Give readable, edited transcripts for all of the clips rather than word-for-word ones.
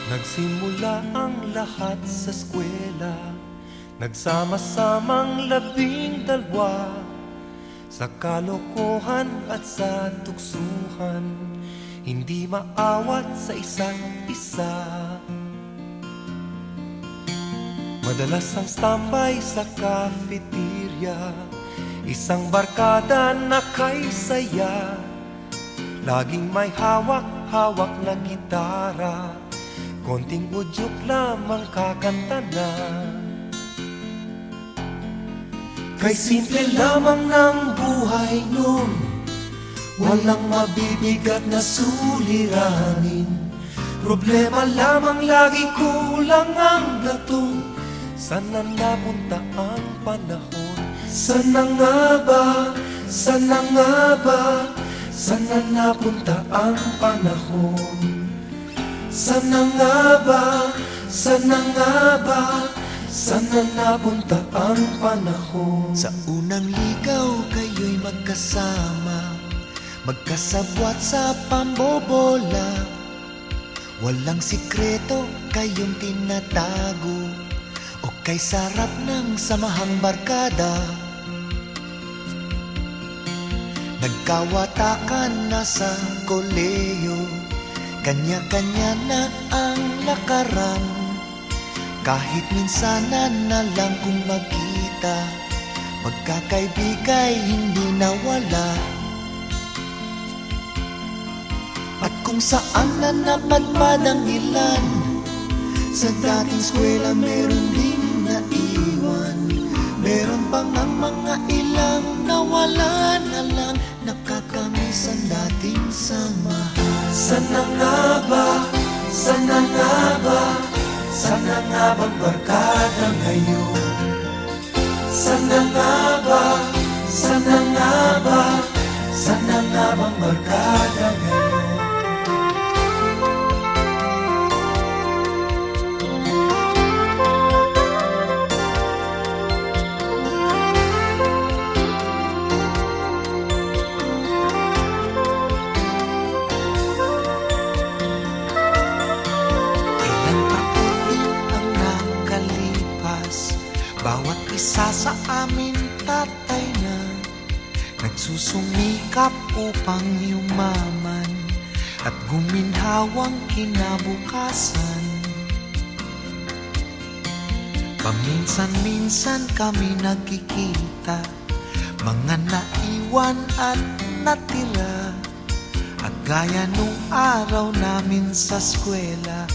Nagsimula ang lahat sa eskwela, nagsama-samang 12 sa kalokohan at sa tuksuhan, hindi maawat sa isa't isa. Madalas ang standby sa cafeteria, isang barkada na kay saya, laging may hawak-hawak na gitara, konting udyok lamang kakanta na. Kay simple lamang ng buhay nun, walang mabibigat na suliranin. Problema lamang lagi, kulang ang gatong. Sana napunta ang panahon? Sana nga ba? Sana nga ba? Sana napunta ang panahon? Sana nga ba? Sana nga ba? Sana napunta ang panahon? Sa unang ligaw kayo'y magkasama, magkasabwat sa pambobola. Walang sikreto kayong tinatago, o kay sarap ng samahang barkada. Nagkawatakan na sa koleyo, kanya-kanya na ang lakaran. Kahit minsanan na lang kung magkita, pagkakaibigay hindi nawala. At kung saan na napadpad ang ilan, sa dating eskwela meron ding naiwan. Meron pang ang mga ilang nawala na lang, nakakamiss ang dating samahan. Sana nga ba? Sana nga ba? Sana nga bang barkada ngayon? Sana nga ba? Sana nga ba? Sana nga bang barkada ngayon? Bawat isa sa amin tatay na nagsusumikap upang yumaman at guminhawang kinabukasan. Paminsan-minsan kami nagkikita, mga naiwan at natira. At gaya nung araw namin sa eskwela,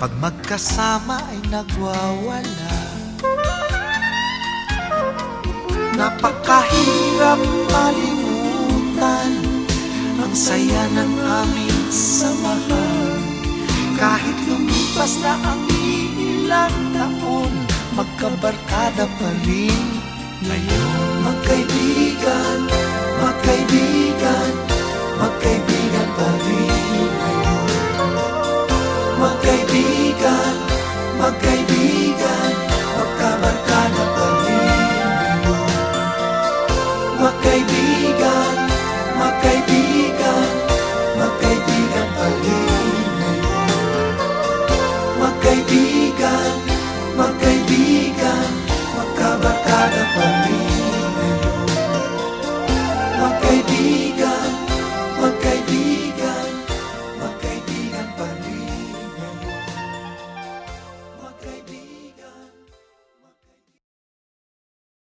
pag magkasama ay nagwawala. Napakahirap malimutan ang saya ng aming samahan. Kahit lumipas na ang ilang taon, magkabarkada pa rin ngayon. Magkaibigan, magkaibigan, magkaibigan pa